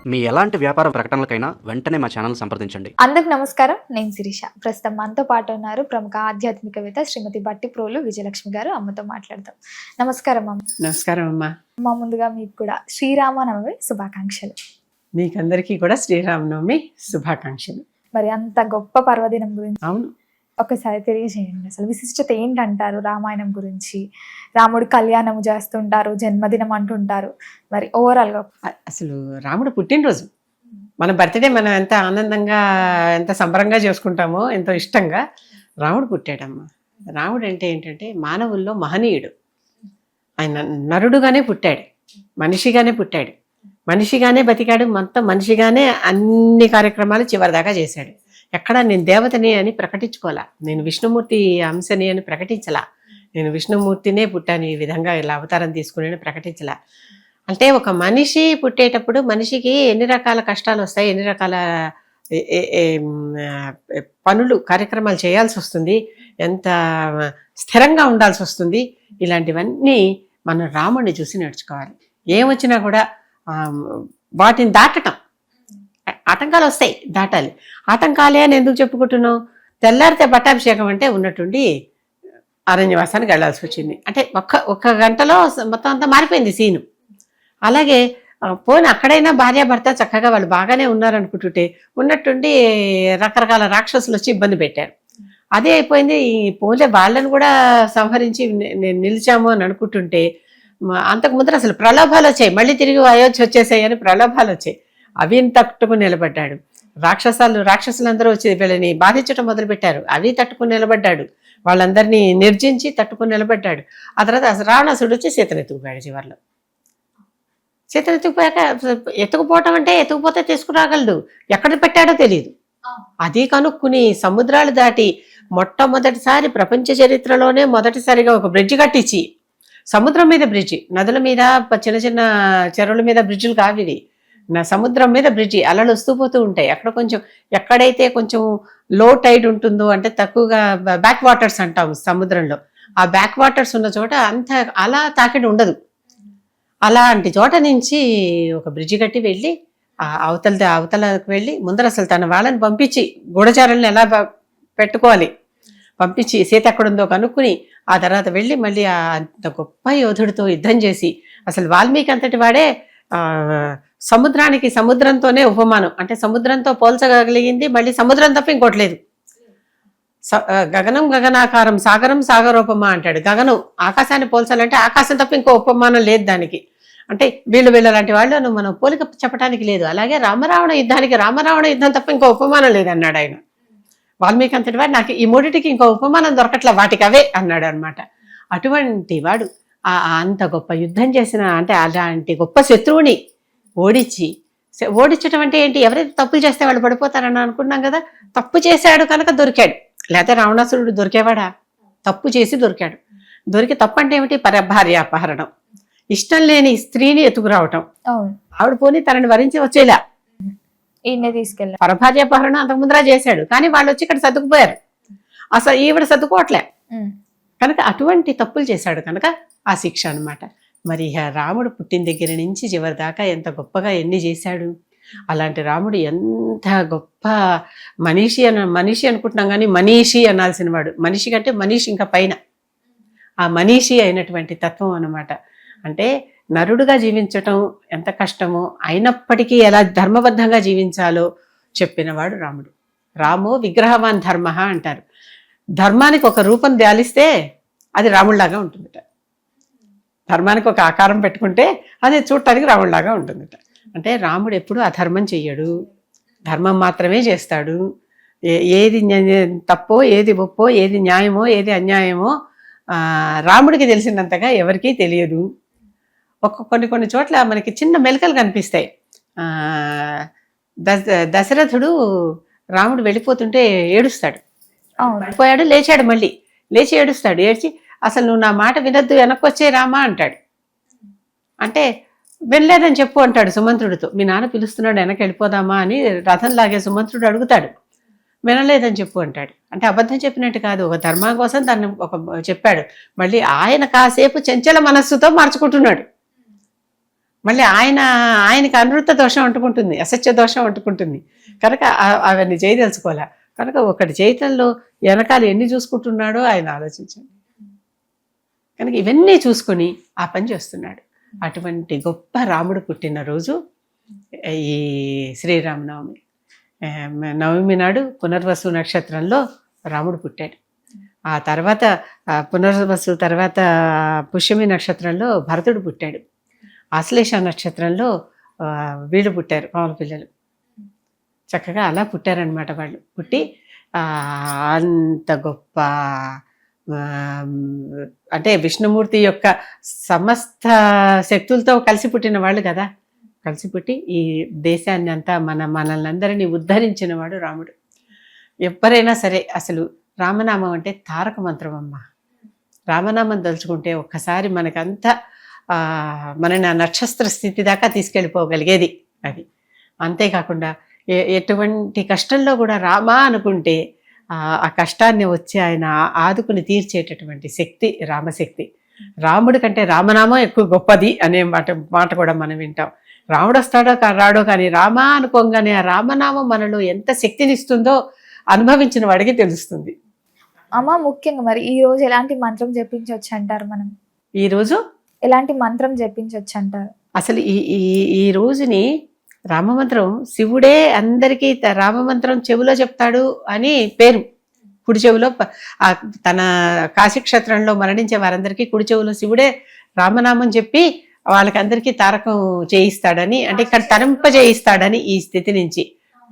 మీ ఎలాంటి వ్యాపార ప్రకటనలకైనా వెంటనే మా ఛానల్ సంప్రదించండి. అందరికి నమస్కారం. నేను శిరీష. ప్రస్తుతం మనతో పాటు ఉన్నారు ప్రముఖ ఆధ్యాత్మికవేత్త శ్రీమతి బట్టిప్రోలు విజయలక్ష్మి గారు. అమ్మతో మాట్లాడదాం. నమస్కారం అమ్మ. నమస్కారం అమ్మా. అమ్మ, ముందుగా మీకు కూడా శ్రీరామనవమి శుభాకాంక్షలు. మీకందరికీ కూడా శ్రీరామనవమి శుభాకాంక్షలు. మరి అంత గొప్ప పర్వదినం గురించి అవును, ఒకసారి తెలియజేయండి. అసలు విశిష్టత ఏంటంటారు? రామాయణం గురించి, రాముడు కళ్యాణం చేస్తుంటారు, జన్మదినం అంటుంటారు. మరి ఓవరాల్ గా అసలు రాముడు పుట్టినరోజు, మన బర్త్డే మనం ఎంత ఆనందంగా ఎంత సంబరంగా చేసుకుంటామో, ఎంతో ఇష్టంగా రాముడు పుట్టాడమ్మా. రాముడు అంటే ఏంటంటే మానవుల్లో మహనీయుడు. ఆయన నరుడుగానే పుట్టాడు, మనిషిగానే పుట్టాడు, మనిషిగానే బతికాడు, మొత్తం మనిషిగానే అన్ని కార్యక్రమాలు చివరిదాకా చేశాడు. ఎక్కడ నేను దేవతని అని ప్రకటించుకోవాలా, నేను విష్ణుమూర్తి అంశని అని ప్రకటించలా, నేను విష్ణుమూర్తినే పుట్టాను, ఈ విధంగా ఇలా అవతారం తీసుకుని ప్రకటించలా. అంటే ఒక మనిషి పుట్టేటప్పుడు మనిషికి ఎన్ని రకాల కష్టాలు వస్తాయి, ఎన్ని రకాల పనులు కార్యక్రమాలు చేయాల్సి వస్తుంది, ఎంత స్థిరంగా ఉండాల్సి వస్తుంది. ఇలాంటివన్నీ మనం రాముడిని చూసి నేర్చుకోవాలి. ఏమొచ్చినా కూడా వాటిని దాటటం, ఆటంకాలు వస్తాయి, దాటాలి. ఆటంకాలే అని ఎందుకు చెప్పుకుంటున్నాం? తెల్లారితే పట్టాభిషేకం అంటే ఉన్నట్టుండి అరణ్యవాసానికి వెళ్లాల్సి వచ్చింది. అంటే ఒక్క గంటలో మొత్తం అంతా మారిపోయింది సీను. అలాగే పోనీ అక్కడైనా భార్యాభర్త చక్కగా వాళ్ళు బాగానే ఉన్నారనుకుంటుంటే ఉన్నట్టుండి రకరకాల రాక్షసులు వచ్చి ఇబ్బంది పెట్టారు. అదే అయిపోయింది. పోలే వాళ్ళని కూడా సంహరించి నేను నిలిచాము అని అనుకుంటుంటే అంతకు ముందర అసలు ప్రలోభాలు వచ్చాయి, మళ్ళీ తిరిగి అయోధ్య వచ్చేసాయి అని ప్రలోభాలు వచ్చాయి. అవి తట్టుకుని నిలబడ్డాడు. రాక్షసులందరూ వచ్చి వీళ్ళని బాధించడం మొదలుపెట్టారు, అవి తట్టుకుని నిలబడ్డాడు. వాళ్ళందరినీ నిర్జించి తట్టుకుని నిలబడ్డాడు. ఆ తర్వాత రావణాసుడు వచ్చి సీతను ఎత్తుకుపోయాడు. చివరిలో సీతను ఎత్తుకుపోయాక, ఎత్తుకుపోవటం అంటే ఎత్తుకుపోతే తీసుకురాగలడు, ఎక్కడ పెట్టాడో తెలియదు. అది కనుక్కుని సముద్రాలు దాటి మొట్టమొదటిసారి ప్రపంచ చరిత్రలోనే మొదటిసారిగా ఒక బ్రిడ్జి కట్టించి, సముద్రం మీద బ్రిడ్జి, నదుల మీద చిన్న చిన్న చెరువుల మీద బ్రిడ్జిలు కావివి, నా సముద్రం మీద బ్రిడ్జి, అలలు వస్తూ పోతూ ఉంటాయి. అక్కడ కొంచెం ఎక్కడైతే కొంచెం లో టైడ్ ఉంటుందో, అంటే తక్కువగా బ్యాక్ వాటర్స్ అంటాం సముద్రంలో, ఆ బ్యాక్ వాటర్స్ ఉన్న చోట అంత అలా తాకిడి ఉండదు. అలాంటి చోట నుంచి ఒక బ్రిడ్జి కట్టి వెళ్ళి అవతలకు వెళ్ళి ముందర అసలు తన వాళ్ళని పంపించి గూఢచారులను ఎలా పెట్టుకోవాలి పంపించి సీత ఎక్కడుందో కనుక్కుని ఆ తర్వాత వెళ్ళి మళ్ళీ అంత గొప్ప యోధుడితో యుద్ధం చేసి, అసలు వాల్మీకి అంతటి వాడే సముద్రానికి సముద్రంతోనే ఉపమానం, అంటే సముద్రంతో పోల్చగలిగింది మళ్ళీ సముద్రం తప్ప ఇంకోట్లేదు. గగనం గగనాకారం సాగరం సాగరోపమా అంటాడు. గగనం ఆకాశాన్ని పోల్చాలంటే ఆకాశం తప్ప ఇంకో ఉపమానం లేదు దానికి. అంటే వీళ్ళు లాంటి వాళ్ళు మనం పోలిక చెప్పడానికి లేదు. అలాగే రామరావణ యుద్ధానికి రామరావణ యుద్ధం తప్ప ఇంకో ఉపమానం లేదన్నాడు ఆయన. వాల్మీకి అంతటి వాడు నాకు ఈ మూడిటికి ఇంకో ఉపమానం దొరకట్లా, వాటికి అవే అన్నాడు అనమాట. అటువంటి వాడు అంత గొప్ప యుద్ధం చేసిన, అంటే అలాంటి గొప్ప శత్రువుని ఓడించడం అంటే ఏంటి? ఎవరైతే తప్పులు చేస్తే వాళ్ళు పడిపోతారని అనుకున్నాం కదా. తప్పు చేశాడు కనుక దొరికాడు, లేకపోతే రావణాసురుడు దొరికేవాడా? తప్పు చేసి దొరికాడు. దొరికి తప్పు అంటే ఏమిటి? పరభార్యాపహరణం, ఇష్టం లేని స్త్రీని ఎత్తుకురావటం. ఆవిడ పోనీ తనని వరించి వచ్చేలా తీసుకెళ్ళి పరభార్యాపహరణం అంతకు ముందర చేశాడు, కానీ వాళ్ళు వచ్చి ఇక్కడ సర్దుకుపోయారు. అసలు ఈవిడ సర్దుకోవట్లే కనుక అటువంటి తప్పులు చేశాడు కనుక ఆ శిక్ష అనమాట. మరి రాముడు పుట్టిన దగ్గర నుంచి చివరి దాకా ఎంత గొప్పగా ఎన్ని చేశాడు. అలాంటి రాముడు ఎంత గొప్ప మనిషి అనుకుంటున్నాం, కానీ మనీషి అనాల్సిన వాడు. మనిషి కంటే మనీషి ఇంకా పైన, ఆ మనీషి అయినటువంటి తత్వం అన్నమాట. అంటే నరుడుగా జీవించటం ఎంత కష్టమో, అయినప్పటికీ ఎలా ధర్మబద్ధంగా జీవించాలో చెప్పినవాడు రాముడు. రామో విగ్రహవాన్ ధర్మ అంటారు. ధర్మానికి ఒక రూపం ధ్యాలిస్తే అది రాముడిలాగా ఉంటుందట. ధర్మానికి ఒక ఆకారం పెట్టుకుంటే అది చూడటానికి రాముడిలాగా ఉంటుందట. అంటే రాముడు ఎప్పుడు అధర్మం చెయ్యడు, ధర్మం మాత్రమే చేస్తాడు. ఏది తప్పో, ఏది ఒప్పో, ఏది న్యాయమో, ఏది అన్యాయమో రాముడికి తెలిసినంతగా ఎవరికీ తెలియదు. కొన్ని చోట్ల మనకి చిన్న మెలకలు కనిపిస్తాయి. దశరథుడు రాముడు వెళ్ళిపోతుంటే ఏడుస్తాడు, పడిపోయాడు, లేచాడు, మళ్ళీ లేచి ఏడుస్తాడు. ఏడ్చి అసలు నువ్వు నా మాట వినొద్దు, వెనక్కి వచ్చే రామా అంటాడు. అంటే వెళ్ళలేదని చెప్పు అంటాడు సుమంత్రుడితో. మీ నాన్న పిలుస్తున్నాడు, వెనక్కి వెళ్ళిపోదామా అని రథం లాగే సుమంత్రుడు అడుగుతాడు. వినలేదని చెప్పు అంటాడు. అంటే అబద్ధం చెప్పినట్టు కాదు, ఒక ధర్మం కోసం దాన్ని చెప్పాడు. మళ్ళీ ఆయన కాసేపు చంచల మనస్సుతో మార్చుకుంటున్నాడు. మళ్ళీ ఆయనకి అనృత దోషం అంటుకుంటుంది, అసత్య దోషం అంటుకుంటుంది. కనుక అవన్నీ చేయదలుచుకోలే. కనుక ఒకటి జీవితంలో వెనకాల ఎన్ని చూసుకుంటున్నాడో ఆయన ఆలోచించండి. కనుక ఇవన్నీ చూసుకొని ఆ పని చేస్తున్నాడు. అటువంటి గొప్ప రాముడు పుట్టిన రోజు ఈ శ్రీరామనవమి. నవమి నాడు పునర్వసు నక్షత్రంలో రాముడు పుట్టాడు. ఆ తర్వాత పునర్వసు తర్వాత పుష్యమి నక్షత్రంలో భరతుడు పుట్టాడు. ఆశ్లేష నక్షత్రంలో వీళ్ళు పుట్టారు, పావుల పిల్లలు. చక్కగా అలా పుట్టారనమాట వాళ్ళు. పుట్టి అంత గొప్ప అంటే విష్ణుమూర్తి యొక్క సమస్త శక్తులతో కలిసి పుట్టిన వాళ్ళు కదా. కలిసి పుట్టి ఈ దేశాన్ని అంతా మనల్ని అందరినీ ఉద్ధరించిన వాడు రాముడు. ఎవరైనా సరే అసలు రామనామం అంటే తారక మంత్రం అమ్మ. రామనామం తలుచుకుంటే ఒక్కసారి మనకంతా మనని ఆ నక్షత్ర స్థితి దాకా తీసుకెళ్ళిపోగలిగేది అది. అంతేకాకుండా ఎటువంటి కష్టంలో కూడా రామా అనుకుంటే ఆ కష్టాన్ని వచ్చి ఆయన ఆదుకుని తీర్చేటటువంటి శక్తి రామశక్తి. రాముడి కంటే రామనామం ఎక్కువ గొప్పది అనే మాట కూడా మనం వింటాం. రాముడు వస్తాడో రాడో కానీ రామా అనుకోగానే ఆ రామనామం మనలో ఎంత శక్తినిస్తుందో అనుభవించిన వాడికి తెలుస్తుంది. అమ్మ, ముఖ్యంగా మరి ఈ రోజు ఎలాంటి మంత్రం జపించవచ్చు అంటారు? మనం ఈ రోజు ఎలాంటి మంత్రం జపించవచ్చు అంటారు? అసలు ఈ రోజుని రామమంత్రం శివుడే అందరికీ రామమంత్రం చెవిలో చెప్తాడు అని పేరు. కుడి చెవిలో తన కాశీక్షేత్రంలో మరణించే వారందరికీ కుడి చెవిలో శివుడే రామనామం చెప్పి వాళ్ళకందరికీ తారకం చేయిస్తాడని, అంటే ఇక్కడ తరింపజేయిస్తాడని ఈ స్థితి నుంచి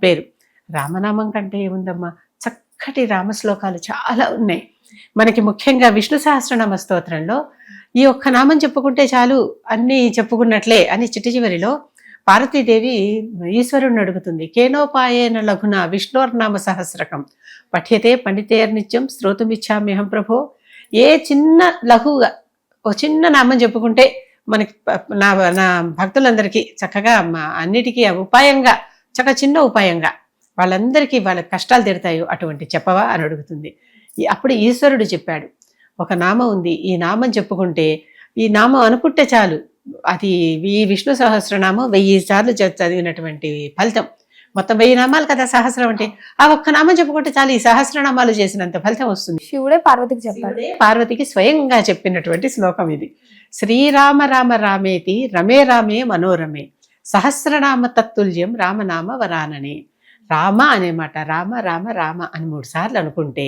పేరు. రామనామం కంటే ఏముందమ్మా, చక్కటి రామశ్లోకాలు చాలా ఉన్నాయి మనకి. ముఖ్యంగా విష్ణు సహస్రనామ స్తోత్రంలో ఈ ఒక్క నామం చెప్పుకుంటే చాలు అన్నీ చెప్పుకున్నట్లే అని చిట్ట చివరిలో పార్వతీదేవి ఈశ్వరుణ్ణి అడుగుతుంది. కేనోపాయేన లఘున విష్ణోర్నామ సహస్రకం పఠ్యతే పండితేర్నిత్యం శ్రోతుమిచ్చామ్యహం ప్రభో. ఏ చిన్న లఘువుగా ఓ చిన్న నామం చెప్పుకుంటే మనకి నా భక్తులందరికీ చక్కగా అన్నిటికీ ఉపాయంగా, చిన్న ఉపాయంగా వాళ్ళందరికీ వాళ్ళ కష్టాలు తీరుతాయో అటువంటి చెప్పవా అని అడుగుతుంది. అప్పుడు ఈశ్వరుడు చెప్పాడు, ఒక నామం ఉంది, ఈ నామం చెప్పుకుంటే, ఈ నామం అనుకుంటే చాలు, అది ఈ విష్ణు సహస్రనామం 1000 సార్లు చదివినటువంటి ఫలితం. మొత్తం 1000 నామాలు కదా సహస్రం అంటే. ఆ ఒక్క నామం చెప్పుకుంటే చాలు, ఈ సహస్రనామాలు చేసినంత ఫలితం వస్తుంది. శివుడే పార్వతికి చెప్పాడు. పార్వతికి స్వయంగా చెప్పినటువంటి శ్లోకం ఇది. శ్రీరామ రామ రామేతి రమే రామే మనోరమే సహస్రనామ తత్తుల్యం రామనామ వరాననే. రామ అనే మాట రామ రామ రామ అని 3 సార్లు అనుకుంటే,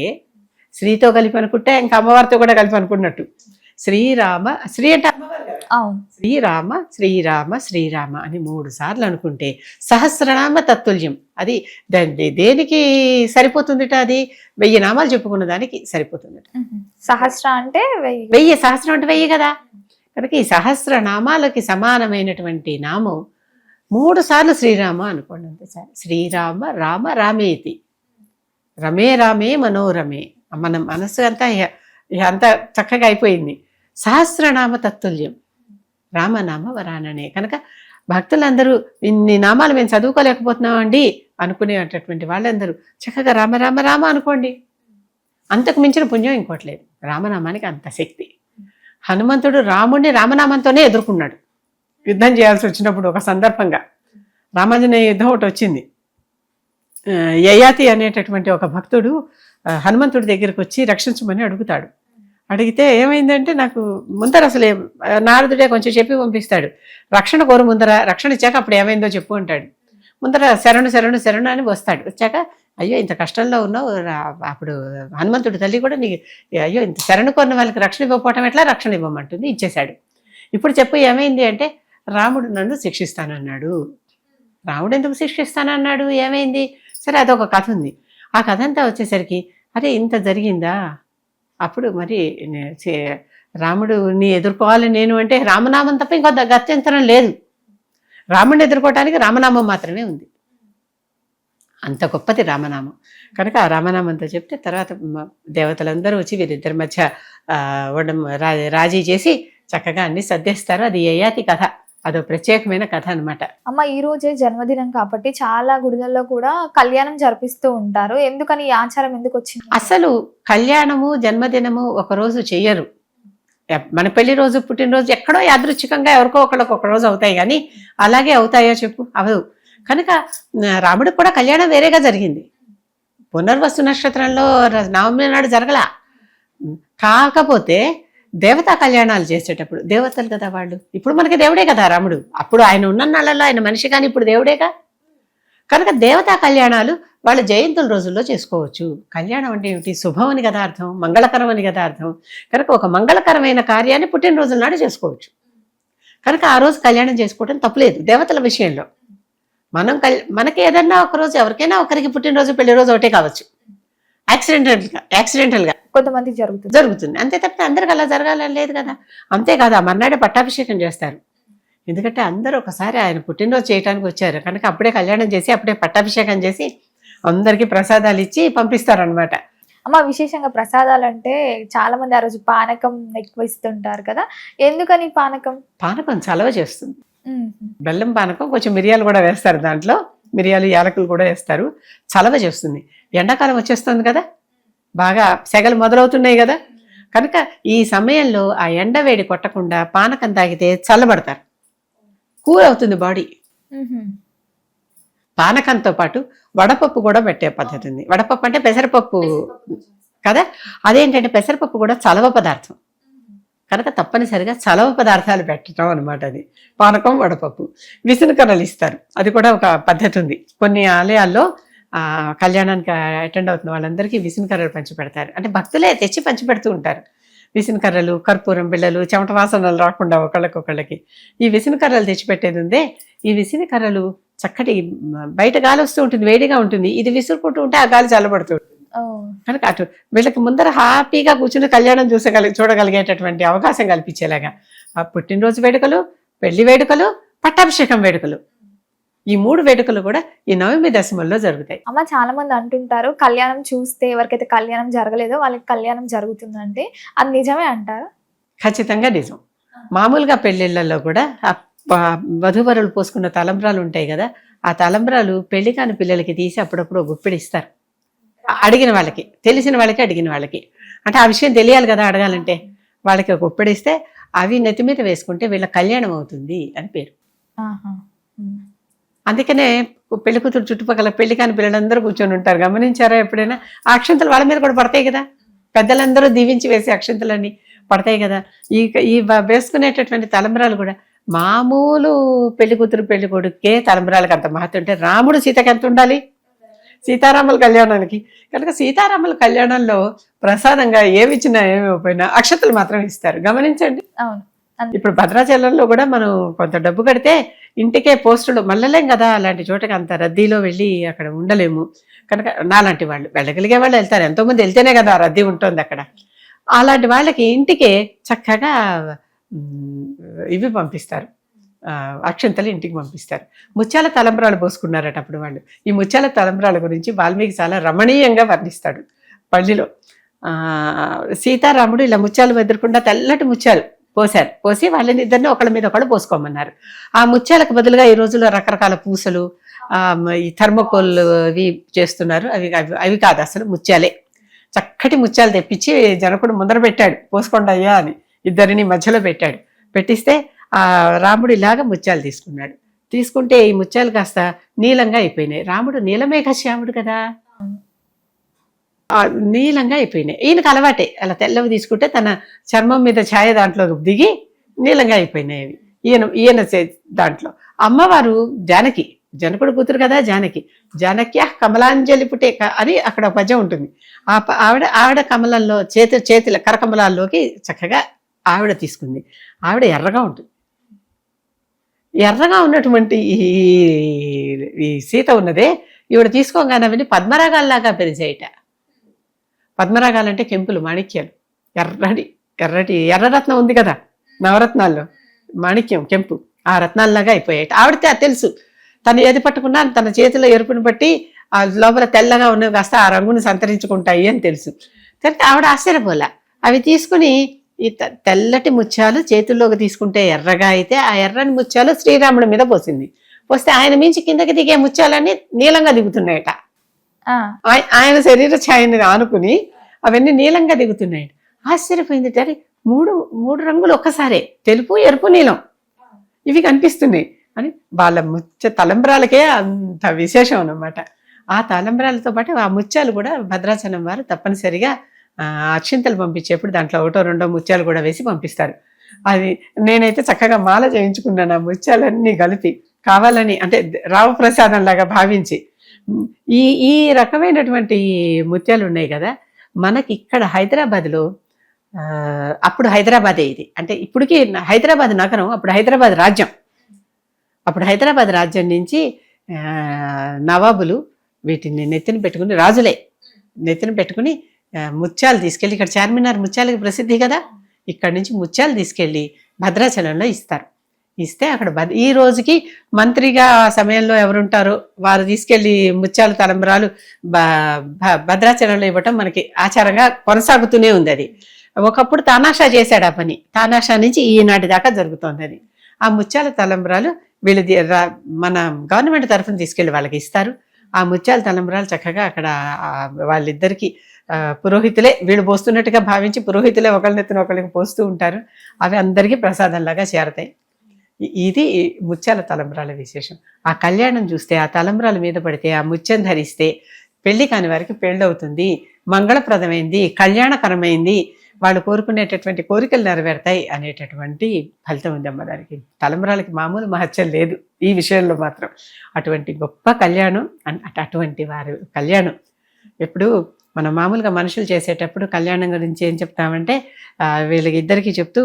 శ్రీతో కలిపి అనుకుంటే ఇంకా అమ్మవారితో కూడా కలిపి అనుకున్నట్టు. శ్రీరామ, శ్రీ అంటే అమ్మవారు కదా, శ్రీరామ శ్రీరామ శ్రీరామ అని 3 సార్లు అనుకుంటే సహస్రనామ తత్తుల్యం. అది దేనికి సరిపోతుందిట? అది 1000 నామాలు చెప్పుకున్న దానికి సరిపోతుందిట. సహస్ర అంటే 1000, సహస్రం అంటే 1000 కదా. కనుక ఈ సహస్రనామాలకి సమానమైనటువంటి నామం 3 సార్లు శ్రీరామ అనుకోండి అంతే సార్. శ్రీరామ రామ రామేతి రమే రామే మనోరమే. మన మనస్సు అంతా చక్కగా అయిపోయింది. సహస్రనామ తత్తుల్యం రామనామ వరాననే. కనుక భక్తులందరూ ఇన్ని నామాలు మేము చదువుకోలేకపోతున్నామండి అనుకునేటటువంటి వాళ్ళందరూ చక్కగా రామ రామ రామ అనుకోండి. అంతకు మించిన పుణ్యం ఇంకోట్లేదు. రామనామానికి అంత శక్తి. హనుమంతుడు రాముడిని రామనామంతోనే ఎదుర్కొన్నాడు. యుద్ధం చేయాల్సి వచ్చినప్పుడు ఒక సందర్భంగా రామాంజనేయ యుద్ధం ఒకటి వచ్చింది. యయాతి అనేటటువంటి ఒక భక్తుడు హనుమంతుడి దగ్గరికి వచ్చి రక్షించమని అడుగుతాడు. అడిగితే ఏమైందంటే, నాకు ముందర అసలు నారదుడే కొంచెం చెప్పి పంపిస్తాడు. రక్షణ కోరు ముందర, రక్షణ ఇచ్చాక అప్పుడు ఏమైందో చెప్పు అంటాడు. ముందర శరణు శరణు శరణు అని వస్తాడు. వచ్చాక అయ్యో ఇంత కష్టంలో ఉన్నావు, అప్పుడు హనుమంతుడి తల్లి కూడా నీకు అయ్యో ఇంత శరణు కోరిన వాళ్ళకి రక్షణ ఇవ్వకపోవటం ఎట్లా, రక్షణ ఇవ్వమంటుంది, ఇచ్చేశాడు. ఇప్పుడు చెప్పు ఏమైంది అంటే, రాముడు నన్ను శిక్షిస్తానన్నాడు. రాముడు ఎందుకు శిక్షిస్తానన్నాడు, ఏమైంది? సరే అదొక కథ ఉంది. ఆ కథ అంతా వచ్చేసరికి అరే ఇంత జరిగిందా, అప్పుడు మరి రాముడిని ఎదుర్కోవాలి నేను అంటే రామనామం తప్ప ఇంకో గత్యంతరం లేదు. రాముడిని ఎదుర్కోవటానికి రామనామం మాత్రమే ఉంది. అంత గొప్పది రామనామం. కనుక ఆ రామనామంతో చెప్తే తర్వాత దేవతలందరూ వచ్చి వీరిద్దరి మధ్య రాజీ చేసి చక్కగా అన్ని సర్దేస్తారు. అది యయాతి కథ, అదో ప్రత్యేకమైన కథ అనమాట. అమ్మ, ఈ రోజే జన్మదినం కాబట్టి చాలా గుడులలో కూడా కళ్యాణం జరిపిస్తూ ఉంటారు. ఎందుకని ఈ ఆచారం ఎందుకు వచ్చింది? అసలు కళ్యాణము జన్మదినము ఒకరోజు చెయ్యరు. మన పెళ్లి రోజు పుట్టినరోజు ఎక్కడో యాదృచ్ఛికంగా ఎవరికో ఒకళ్ళకి ఒక రోజు అవుతాయి, కానీ అలాగే అవుతాయో చెప్పు? అవవు. కనుక రాముడికి కూడా కళ్యాణం వేరేగా జరిగింది. పునర్వసు నక్షత్రంలో నవమి నాడు జరగలా. కాకపోతే దేవతా కళ్యాణాలు చేసేటప్పుడు, దేవతలు కదా వాళ్ళు, ఇప్పుడు మనకి దేవుడే కదా రాముడు, అప్పుడు ఆయన ఉన్న నాళ్ళలో ఆయన మనిషి, కానీ ఇప్పుడు దేవుడేగా. కనుక దేవతా కళ్యాణాలు వాళ్ళ జయంతుల రోజుల్లో చేసుకోవచ్చు. కళ్యాణం అంటే ఏమిటి? శుభం అని కదా అర్థం, మంగళకరం అని కదా అర్థం. కనుక ఒక మంగళకరమైన కార్యాన్ని పుట్టినరోజుల నాడు చేసుకోవచ్చు. కనుక ఆ రోజు కళ్యాణం చేసుకోవడం తప్పులేదు దేవతల విషయంలో. మనకి ఏదన్నా ఒక రోజు, ఎవరికైనా ఒకరికి పుట్టినరోజు పెళ్లి రోజు ఒకటే కావచ్చు, యాక్సిడెంటల్గా కొంతమంది జరుగుతుంది అంతే తప్ప అందరికి అలా జరగాలని లేదు కదా. అంతేకాదు ఆ మర్నాడే పట్టాభిషేకం చేస్తారు. ఎందుకంటే అందరూ ఒకసారి ఆయన పుట్టినరోజు చేయడానికి వచ్చారు కనుక అప్పుడే కళ్యాణం చేసి అప్పుడే పట్టాభిషేకం చేసి అందరికీ ప్రసాదాలు ఇచ్చి పంపిస్తారనమాట. అమ్మ, విశేషంగా ప్రసాదాలు అంటే చాలా మంది ఆ రోజు పానకం ఎక్కువ ఇస్తుంటారు కదా, ఎందుకని పానకం? పానకం చలవ చేస్తుంది. బెల్లం పానకం, కొంచెం మిరియాలు కూడా వేస్తారు దాంట్లో, మిరియాలు యాలకులు కూడా వేస్తారు, చలవ చేస్తుంది. ఎండాకాలం వచ్చేస్తుంది కదా, బాగా సెగలు మొదలవుతున్నాయి కదా, కనుక ఈ సమయంలో ఆ ఎండ వేడి కొట్టకుండా పానకం తాగితే చల్లబడతారు, కూల్ అవుతుంది బాడీ. పానకంతో పాటు వడపప్పు కూడా పెట్టే పద్ధతి ఉంది. వడపప్పు అంటే పెసరపప్పు కదా, అదేంటంటే పెసరపప్పు కూడా చలవ పదార్థం కనుక తప్పనిసరిగా చలవ పదార్థాలు పెట్టడం అనమాట. అది పానకం, వడపప్పు. విసునకర్రలు ఇస్తారు, అది కూడా ఒక పద్ధతి ఉంది. కొన్ని ఆలయాల్లో కళ్యాణానికి అటెండ్ అవుతున్న వాళ్ళందరికీ విసునకర్రలు పంచి పెడతారు. అంటే భక్తులే తెచ్చి పంచి పెడుతూ ఉంటారు. విసునకర్రలు, కర్పూరం బిళ్ళలు, చెమట వాసనలు రాకుండా ఒకళ్ళకి ఈ విసునకర్రలు తెచ్చిపెట్టేది ఉందే, ఈ విసునకర్రలు చక్కటి బయట గాలి వస్తూ ఉంటుంది, వేడిగా ఉంటుంది, ఇది విసురుకుంటూ ఉంటే ఆ గాలి చల్లబడుతూ ఉంటుంది. కనుక అటు వీళ్ళకి ముందర హ్యాపీగా కూర్చుని కళ్యాణం చూడగలిగేటటువంటి అవకాశం కల్పించేలాగా ఆ పుట్టినరోజు వేడుకలు, పెళ్లి వేడుకలు, పట్టాభిషేకం వేడుకలు, ఈ 3 వేడుకలు కూడా ఈ నవమి దశమంలో జరుగుతాయి. అమ్మ, చాలా మంది అంటుంటారు కళ్యాణం చూస్తే ఎవరికైతే కళ్యాణం జరగలేదో వాళ్ళకి కళ్యాణం జరుగుతుందంటే అది నిజమే అంటారా? ఖచ్చితంగా నిజం. మామూలుగా పెళ్లిళ్లలో కూడా వధూవరులు పోసుకున్న తలంబ్రాలు ఉంటాయి కదా, ఆ తలంబ్రాలు పెళ్లి కాని పిల్లలకి తీసి అప్పుడప్పుడు గుప్పిడి ఇస్తారు. అడిగిన వాళ్ళకి, తెలిసిన వాళ్ళకి, అడిగిన వాళ్ళకి. అంటే ఆ విషయం తెలియాలి కదా అడగాలంటే. వాళ్ళకి గుప్పిడిస్తే అవి నెత్తి మీద వేసుకుంటే వీళ్ళ కళ్యాణం అవుతుంది అని పేరు. అందుకనే పెళ్లి కూతురు చుట్టుపక్కల పెళ్లి కాని పిల్లలందరూ కూర్చొని ఉంటారు, గమనించారా ఎప్పుడైనా? ఆ అక్షంతలు వాళ్ళ మీద కూడా పడతాయి కదా, పెద్దలందరూ దీవించి వేసే అక్షంతలన్నీ పడతాయి కదా. ఈ వేసుకునేటటువంటి తలంబ్రాలు కూడా మామూలు పెళ్లి కూతురు పెళ్లి కొడుకే తలంబ్రాలకు అంత మహత్వం ఉంటే రాముడు సీతకి ఎంత ఉండాలి సీతారాముల కళ్యాణానికి. కనుక సీతారాముల కళ్యాణంలో ప్రసాదంగా ఏమిచ్చినా ఏమి ఇవ్వకపోయినా అక్షతలు మాత్రం ఇస్తారు, గమనించండి. ఇప్పుడు భద్రాచలంలో కూడా మనం కొంత డబ్బు కడితే ఇంటికే పోస్టులు మళ్ళలేం కదా, అలాంటి చోటకి అంత రద్దీలో వెళ్ళి అక్కడ ఉండలేము. కనుక నాలాంటి వాళ్ళు, వెళ్ళగలిగే వాళ్ళు వెళ్తారు, ఎంతోమంది వెళ్తేనే కదా రద్దీ ఉంటుంది అక్కడ. అలాంటి వాళ్ళకి ఇంటికే చక్కగా ఇవి పంపిస్తారు, అక్షంతలు ఇంటికి పంపిస్తారు. ముత్యాల తలంబ్రాలు పోసుకున్నారట అప్పుడు వాళ్ళు. ఈ ముత్యాల తలంబ్రాల గురించి వాల్మీకి చాలా రమణీయంగా వర్ణిస్తాడు పల్లిలో. సీతారాముడు ఇలా ముత్యాలు ఎదురకుండా తెల్లటి ముత్యాలు పోసి వాళ్ళని ఇద్దరిని ఒకళ్ళ మీద ఒకళ్ళు పోసుకోమన్నారు. ఆ ముత్యాలకు బదులుగా ఈ రోజుల్లో రకరకాల పూసలు, ఈ థర్మోకోల్ అవి చేస్తున్నారు. అవి కాదు, అసలు ముత్యాలే. చక్కటి ముత్యాలు తెప్పించి జనకుడు ముందర పెట్టాడు, పోసుకోండి అయ్యా అని. ఇద్దరిని మధ్యలో పెట్టాడు. పెట్టిస్తే ఆ రాముడు ఇలాగా ముత్యాలు తీసుకున్నాడు. తీసుకుంటే ఈ ముత్యాలు కాస్త నీలంగా అయిపోయినాయి. రాముడు నీలమేఘశ్యాముడు కదా, నీలంగా అయిపోయినాయి. ఈయనకు అలవాటే, అలా తెల్లవి తీసుకుంటే తన చర్మం మీద ఛాయ దాంట్లో దిగి నీలంగా అయిపోయినాయి అవి. ఈయన దాంట్లో అమ్మవారు జానకి, జనకుడు కూతురు కదా జానక్య కమలాంజలి పుటే అని అక్కడ పద్యం ఉంటుంది. ఆవిడ కమలంలో చేతుల కరకమలాల్లోకి చక్కగా ఆవిడ తీసుకుంది. ఆవిడ ఎర్రగా ఉంటుంది. ఎర్రగా ఉన్నటువంటి ఈ సీత ఉన్నదే ఈవిడ తీసుకోగానే అవన్నీ పద్మరాగాల్లాగా పెరిచేయట. పద్మరాగాలంటే కెంపులు, మాణిక్యాలు, ఎర్రరత్నం ఉంది కదా నవరత్నాల్లో, మాణిక్యం కెంపు, ఆ రత్నాల్లాగా అయిపోయాయి. ఆవిడతే అది తెలుసు, తను ఏది పట్టుకున్నా తన చేతిలో ఎరుపుని బట్టి ఆ లోపల తెల్లగా ఉన్నవి కాస్త ఆ రంగుని సంతరించుకుంటాయి అని తెలుసు. కానీ ఆవిడ ఆశ్చర్యపోలే. అవి తీసుకుని ఈ తెల్లటి ముత్యాలు చేతుల్లోకి తీసుకుంటే ఎర్రగా అయితే ఆ ఎర్రని ముత్యాలు శ్రీరాముడి మీద పోసింది. పోస్తే ఆయన మించి కిందకి దిగే ముత్యాలన్నీ నీలంగా దిగుతున్నాయట. ఆయన శరీర ఛాయని ఆనుకుని అవన్నీ నీలంగా దిగుతున్నాయి. ఆశ్చర్యపోయింది. మూడు మూడు రంగులు ఒక్కసారే, తెలుపు, ఎరుపు, నీలం ఇవి కనిపిస్తున్నాయి అని వాళ్ళ తలంబ్రాలకే అంత విశేషం అన్నమాట. ఆ తలంబ్రాలతో పాటు ఆ ముత్యాలు కూడా భద్రాచలం వారు తప్పనిసరిగా అక్షింతలు పంపించేప్పుడు దాంట్లో ఒకటో రెండో ముత్యాలు కూడా వేసి పంపిస్తారు. అది నేనైతే చక్కగా మాల చేయించుకున్నాను ఆ ముత్యాలన్నీ కలిపి, కావాలని, అంటే రామప్రసాదం లాగా భావించి. ఈ ఈ రకమైనటువంటి ముత్యాలు ఉన్నాయి కదా మనకి ఇక్కడ హైదరాబాద్లో. అప్పుడు హైదరాబాదే ఇది, అంటే ఇప్పటికీ హైదరాబాద్ నగరం, అప్పుడు హైదరాబాద్ రాజ్యం. అప్పుడు హైదరాబాద్ రాజ్యం నుంచి నవాబులు వీటిని నెత్తిన పెట్టుకుని, రాజులే నెత్తిన పెట్టుకుని ముత్యాలు తీసుకెళ్ళి, ఇక్కడ చార్మినార్ ముత్యాలకి ప్రసిద్ధి కదా, ఇక్కడ నుంచి ముత్యాలు తీసుకెళ్ళి భద్రాచలంలో ఇస్తారు. ఇస్తే అక్కడ ఈ రోజుకి మంత్రిగా ఆ సమయంలో ఎవరుంటారో వారు తీసుకెళ్లి ముత్యాల తలంబ్రాలు భద్రాచలంలో ఇవ్వటం మనకి ఆచారంగా కొనసాగుతూనే ఉంది. అది ఒకప్పుడు తానాషా చేశాడు ఆ పని, తానాషా నుంచి ఈనాటి దాకా జరుగుతోంది అది. ఆ ముత్యాల తలంబ్రాలు వీళ్ళు మన గవర్నమెంట్ తరఫున తీసుకెళ్లి వాళ్ళకి ఇస్తారు. ఆ ముత్యాల తలంబ్రాలు చక్కగా అక్కడ వాళ్ళిద్దరికి పురోహితులే, వీళ్ళు పోస్తున్నట్టుగా భావించి పురోహితులే ఒకళ్ళనెత్తిన ఒకళ్ళకి పోస్తూ ఉంటారు. అవి అందరికీ ప్రసాదంలాగా చేరతాయి. ఇది ముత్యాల తలంబ్రాల విశేషం. ఆ కళ్యాణం చూస్తే, ఆ తలంబ్రాల మీద పడితే, ఆ ముత్యం ధరిస్తే పెళ్లి కాని వారికి పెళ్ళవుతుంది, మంగళప్రదమైంది, కళ్యాణకరమైంది, వాళ్ళు కోరుకునేటటువంటి కోరికలు నెరవేరుతాయి అనేటటువంటి ఫలితం ఉంది అమ్మ దానికి. తలంబ్రాలకి మామూలు మహత్యం లేదు ఈ విషయంలో మాత్రం. అటువంటి గొప్ప కళ్యాణం, అటువంటి వారి కళ్యాణం. ఎప్పుడు మనం మామూలుగా మనుషులు చేసేటప్పుడు కళ్యాణం గురించి ఏం చెప్తామంటే వీళ్ళకి ఇద్దరికి చెప్తూ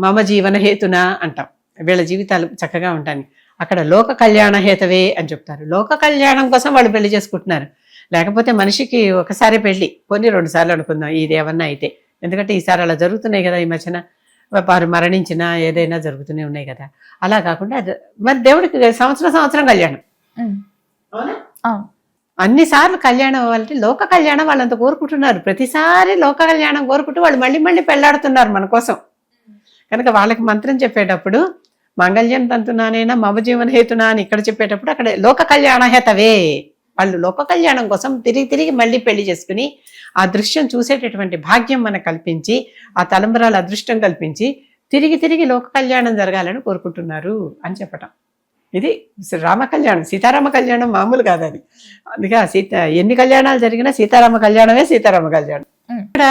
మమ జీవన హేతునా అంటాం, వీళ్ళ జీవితాలు చక్కగా ఉంటాయి. అక్కడ లోక కళ్యాణ హేతవే అని చెప్తారు. లోక కళ్యాణం కోసం వాళ్ళు పెళ్లి చేసుకుంటున్నారు. లేకపోతే మనిషికి ఒకసారి పెళ్లి, కొన్ని 2 సార్లు అనుకుందాం ఇది ఏమన్నా అయితే. ఎందుకంటే ఈసారి అలా జరుగుతున్నాయి కదా, ఈ మధ్యన వారు మరణించినా ఏదైనా జరుగుతూనే ఉన్నాయి కదా. అలా కాకుండా మరి దేవుడికి సంవత్సరం కళ్యాణం, అన్ని సార్లు కళ్యాణం అవ్వాలంటే లోక కళ్యాణం వాళ్ళంత కోరుకుంటున్నారు. ప్రతిసారి లోక కళ్యాణం కోరుకుంటూ వాళ్ళు మళ్ళీ మళ్ళీ పెళ్లాడుతున్నారు మన కోసం. కనుక వాళ్ళకి మంత్రం చెప్పేటప్పుడు మంగళ్యం తంతునానైనా మమ జీవన హేతునా అని ఇక్కడ చెప్పేటప్పుడు అక్కడ లోక కళ్యాణ హేతవే, వాళ్ళు లోక కళ్యాణం కోసం తిరిగి మళ్ళీ పెళ్లి చేసుకుని ఆ దృశ్యం చూసేటటువంటి భాగ్యం మనకు కల్పించి, ఆ తలంబరాల అదృష్టం కల్పించి తిరిగి లోక కళ్యాణం జరగాలని కోరుకుంటున్నారు అని చెప్పటం. ఇది రామ కళ్యాణం, సీతారామ కళ్యాణం మామూలు కాదు అది. అందుకే ఎన్ని కళ్యాణాలు జరిగినా సీతారామ కళ్యాణమే సీతారామ కళ్యాణం. ఇక్కడ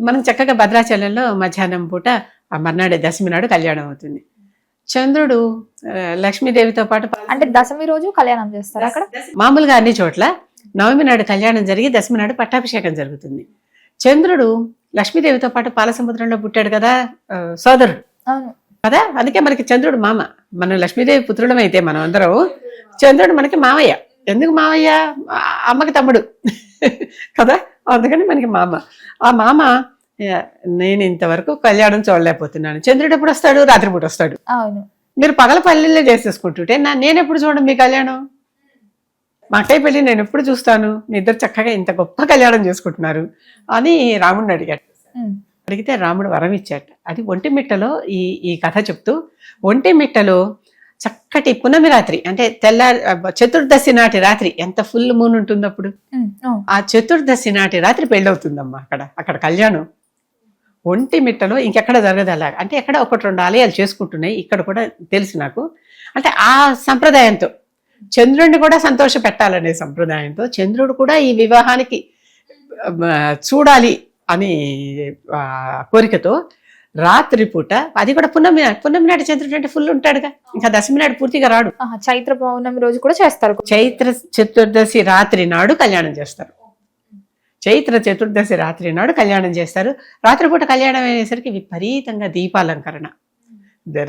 మనం చక్కగా భద్రాచలంలో మధ్యాహ్నం పూట ఆ మర్నాడే దశమి నాడు కళ్యాణం అవుతుంది. చంద్రుడు లక్ష్మీదేవితో పాటు, అంటే దశమి రోజు కళ్యాణం చేస్తారు అక్కడ. మామూలుగా అన్ని చోట్ల నవమి నాడు కళ్యాణం జరిగి దశమి నాడు పట్టాభిషేకం జరుగుతుంది. చంద్రుడు లక్ష్మీదేవితో పాటు పాలసముద్రంలో పుట్టాడు కదా, సోదరుడు కదా, అందుకే మనకి చంద్రుడు మామ. మనం లక్ష్మీదేవి పుత్రులం అయితే మనం అందరం, చంద్రుడు మనకి మావయ్య. ఎందుకు మావయ్య? అమ్మకి తమ్ముడు కదా, అందుకని మనకి మామ. ఆ మామ నేను ఇంతవరకు కళ్యాణం చూడలేకపోతున్నాను. చంద్రుడు ఎప్పుడు వస్తాడు? రాత్రిపూట వస్తాడు. మీరు పగల పల్లెల్లో చేసేసుకుంటుంటే నేను ఎప్పుడు చూడండి మీ కళ్యాణం? మా అక్కయ్య పెళ్లి నేను ఎప్పుడు చూస్తాను? మీ ఇద్దరు చక్కగా ఇంత గొప్ప కళ్యాణం చేసుకుంటున్నారు అని రాముడిని అడిగాడు. అడిగితే రాముడు వరం ఇచ్చాట. అది ఒంటిమిట్టలో ఈ కథ చెప్తూ, ఒంటిమిట్టలో చక్కటి పున్నమి రాత్రి, అంటే చతుర్దశి నాటి రాత్రి, ఎంత ఫుల్ మూన్ ఉంటుంది అప్పుడు, ఆ చతుర్దశి నాటి రాత్రి పెళ్ళవుతుందమ్మా అక్కడ కళ్యాణం. ఒంటిమిట్టలో ఇంకెక్కడ జరగదు అలా. అంటే ఎక్కడ 1-2 ఆలయాలు చేసుకుంటున్నాయి, ఇక్కడ కూడా తెలుసు నాకు. అంటే ఆ సంప్రదాయంతో చంద్రుడిని కూడా సంతోష పెట్టాలనే సంప్రదాయంతో చంద్రుడు కూడా ఈ వివాహానికి చూడాలి అని కోరికతో రాత్రిపూట, అది కూడా పున్నమి నాటి చంద్రుడు అంటే ఫుల్ ఉంటాడుగా, ఇంకా దశమి నాడు పూర్తిగా రాడు. చైత్ర పౌర్ణమి రోజు కూడా చేస్తారు. చైత్ర చతుర్దశి రాత్రి నాడు కళ్యాణం చేస్తారు. చైత్ర చతుర్దశి రాత్రి నాడు కళ్యాణం చేస్తారు. రాత్రిపూట కళ్యాణం అయ్యేసరికి విపరీతంగా దీపాలంకరణ.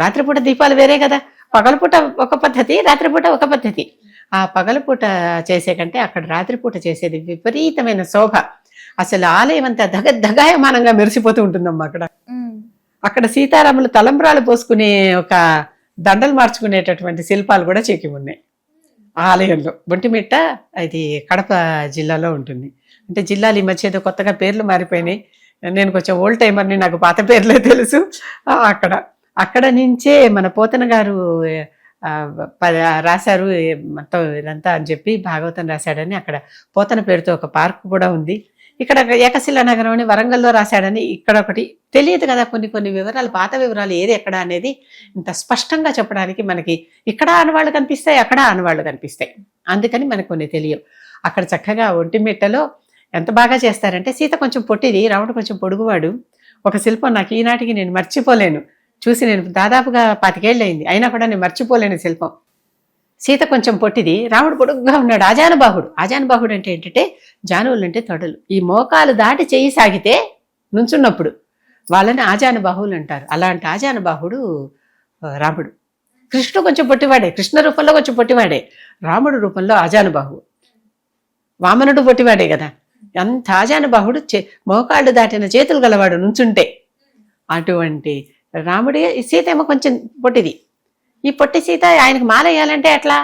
రాత్రిపూట దీపాలు వేరే కదా, పగలపూట ఒక పద్ధతి, రాత్రిపూట ఒక పద్ధతి. ఆ పగలపూట చేసే కంటే అక్కడ రాత్రిపూట చేసేది విపరీతమైన శోభ. అసలు ఆలయం అంతా దగాయమానంగా మెరిసిపోతూ ఉంటుందమ్మా అక్కడ సీతారాములు తలంబ్రాలు పోసుకునే ఒక దండలు మార్చుకునేటటువంటి శిల్పాలు కూడా చెక్కి ఉన్నాయి ఆ ఆలయంలో. ఒంటిమిట్ట ఇది కడప జిల్లాలో ఉంటుంది. అంటే జిల్లాలు ఈ మధ్య ఏదో కొత్తగా పేర్లు మారిపోయినాయి. నేను కొంచెం ఓల్డ్ టైమర్ని, నాకు పాత పేర్లే తెలుసు. అక్కడ నుంచే మన పోతన గారు రాశారు మొత్తం ఇదంతా అని చెప్పి భాగవతం రాశాడని అక్కడ పోతన పేరుతో ఒక పార్క్ కూడా ఉంది. ఇక్కడ ఏకశిలా నగరం అని వరంగల్లో రాశాడని ఇక్కడ ఒకటి తెలియదు కదా, కొన్ని కొన్ని వివరాలు, పాత వివరాలు ఏది ఎక్కడ అనేది ఇంత స్పష్టంగా చెప్పడానికి మనకి ఇక్కడ ఆనవాళ్ళు కనిపిస్తాయి, అక్కడ ఆనవాళ్ళు కనిపిస్తాయి. అందుకని మనకు కొన్ని తెలియవు. అక్కడ చక్కగా ఒంటిమిట్టలో ఎంత బాగా చేస్తారంటే, సీత కొంచెం పొట్టిది, రాముడు కొంచెం పొడుగువాడు. ఒక శిల్పం నాకు ఈనాటికి నేను మర్చిపోలేను, చూసి నేను దాదాపుగా 25 ఏళ్ళు అయింది, అయినా కూడా నేను మర్చిపోలేని శిల్పం. సీత కొంచెం పొట్టిది, రాముడు పొడుగ్గా ఉన్నాడు, ఆజానుబాహుడు. ఆజానుబాహుడు అంటే ఏంటంటే జానువులు అంటే తొడలు, ఈ మోకాలు దాటి చేయి సాగితే నుంచున్నప్పుడు వాళ్ళని ఆజానుబాహువులు అంటారు. అలాంటి ఆజానుబాహుడు రాముడు. కృష్ణుడు కొంచెం పొట్టివాడే, కృష్ణ రూపంలో కొంచెం పొట్టివాడే, రాముడు రూపంలో ఆజానుబాహువు. వామనుడు పొట్టివాడే కదా, అంత ఆజానుబాహుడు, మోకాళ్ళు దాటిన చేతులు గలవాడు నుంచుంటే. అటువంటి రాముడి, సీత ఏమో కొంచెం పొట్టిది. ఈ పొట్టి సీత ఆయనకు మాల వేయాలంటే ఎట్లా?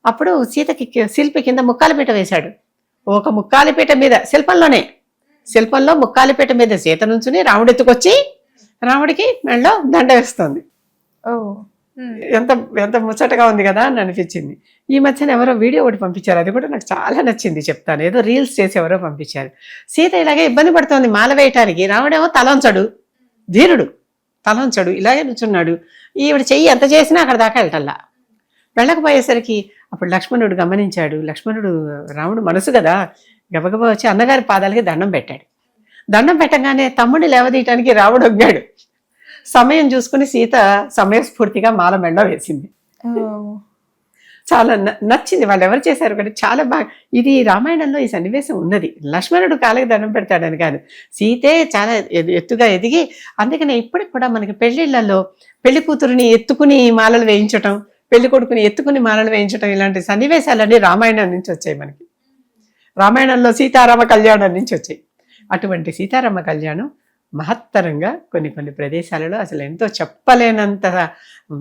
అప్పుడు సీతకి శిల్పి కింద ముక్కాలపీట వేశాడు. ఒక ముక్కాలపీట మీద శిల్పంలో ముక్కాలపీట మీద సీత నుంచుని రాముడు ఎత్తుకొచ్చి రాముడికి మెడలో దండ వేస్తుంది. ఎంత ఎంత ముచ్చటగా ఉంది కదా అని అనిపించింది. ఈ మధ్యన ఎవరో వీడియో ఒకటి పంపించారు, అది కూడా నాకు చాలా నచ్చింది, చెప్తాను. ఏదో రీల్స్ చేసి ఎవరో పంపించారు. సీత ఇలాగే ఇబ్బంది పడుతోంది మాల వేయటానికి, రాముడేమో తలంచడు, ధీరుడు, తలంచడు, ఇలాగే నుంచున్నాడు. ఈవిడ చెయ్యి ఎంత చేసినా అక్కడ దాకా వెళ్ళటల్లా. వెళ్ళకపోయేసరికి అప్పుడు లక్ష్మణుడు గమనించాడు. లక్ష్మణుడు, రాముడు మనసు కదా, గబగబా వచ్చి అన్నగారి పాదాలకి దండం పెట్టాడు. దండం పెట్టగానే తమ్ముడిని లేవదీయటానికి రాముడు ఒగ్గాడు. సమయం చూసుకుని సీత సమయస్ఫూర్తిగా మాల మెండ వేసింది. చాలా నచ్చింది. వాళ్ళు ఎవరు చేశారు కానీ చాలా బాగా. ఇది రామాయణంలో ఈ సన్నివేశం ఉన్నది. లక్ష్మణుడు కాళ్ళకి దండం పెడతాడని కాదు, సీతే చాలా ఎత్తుగా ఎదిగి. అందుకనే ఇప్పటికి కూడా మనకి పెళ్లిళ్లలో పెళ్లి కూతురుని ఎత్తుకుని మాలలు వేయించటం, పెళ్లి కొడుకుని ఎత్తుకుని మాలలు వేయించటం, ఇలాంటి సన్నివేశాలన్నీ రామాయణం నుంచి వచ్చాయి. మనకి రామాయణంలో సీతారామ కళ్యాణం నుంచి వచ్చాయి. అటువంటి సీతారామ కళ్యాణం మహత్తరంగా కొన్ని కొన్ని ప్రదేశాలలో అసలు ఎంతో చెప్పలేనంత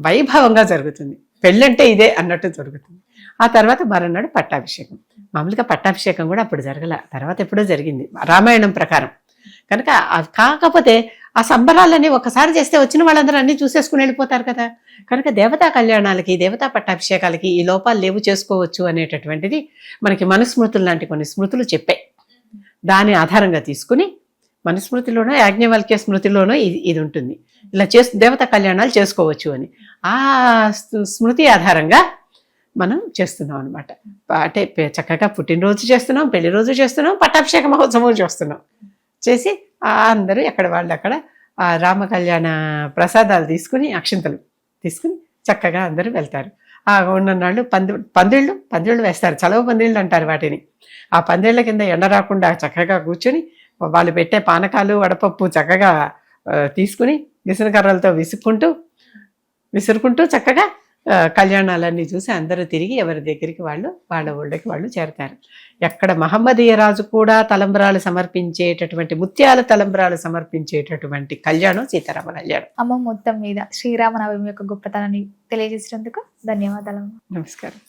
వైభవంగా జరుగుతుంది. పెళ్ళంటే ఇదే అన్నట్టు జరుగుతుంది. ఆ తర్వాత మరునాడు పట్టాభిషేకం. మామూలుగా పట్టాభిషేకం కూడా అప్పుడు జరగల, తర్వాత ఎప్పుడో జరిగింది రామాయణం ప్రకారం. కనుక కాకపోతే ఆ సంబరాలన్నీ ఒకసారి చేస్తే వచ్చిన వాళ్ళందరూ అన్నీ చూసేసుకుని వెళ్ళిపోతారు కదా. కనుక దేవతా కళ్యాణాలకి, దేవతా పట్టాభిషేకాలకి ఈ లోపాలు లేవు, చేసుకోవచ్చు అనేటటువంటిది మనకి మనుస్మృతులు లాంటి కొన్ని స్మృతులు చెప్పాయి. దాని ఆధారంగా తీసుకుని మనుస్మృతిలోనో యాజ్ఞవల్క్య స్మృతిలోనో ఇది ఉంటుంది, ఇలా దేవతా కళ్యాణాలు చేసుకోవచ్చు అని. ఆ స్మృతి ఆధారంగా మనం చేస్తున్నాం అనమాట. అంటే చక్కగా పుట్టినరోజు చేస్తున్నాం, పెళ్లి రోజు చేస్తున్నాం, పట్టాభిషేక మహోత్సవం చేస్తున్నాం. చేసి అందరూ ఎక్కడ వాళ్ళు అక్కడ ఆ రామ కళ్యాణ ప్రసాదాలు తీసుకుని, అక్షింతలు తీసుకుని చక్కగా అందరూ వెళ్తారు. ఆ ఉన్ననాళ్ళు పందిళ్ళు వేస్తారు, చలవ పందిళ్ళు అంటారు వాటిని. ఆ పందిళ్ళ కింద ఎండ రాకుండా చక్కగా కూర్చొని వాళ్ళు పెట్టే పానకాలు, వడపప్పు చక్కగా తీసుకుని విసనకర్రలతో విసురుకుంటూ చక్కగా కళ్యాణాలన్నీ చూసి అందరూ తిరిగి ఎవరి దగ్గరికి వాళ్ళు, వాళ్ళ ఊళ్ళకి వాళ్ళు చేరతారు. ఎక్కడ మహమ్మదీయ రాజు కూడా తలంబ్రాలు సమర్పించేటటువంటి, ముత్యాల తలంబ్రాలు సమర్పించేటటువంటి కళ్యాణం సీతారామ కళ్యాణం. అమ్మ, మొత్తం మీద శ్రీరామనవమి యొక్క గొప్పతనాన్ని తెలియజేసినందుకు ధన్యవాదాలు. నమస్కారం.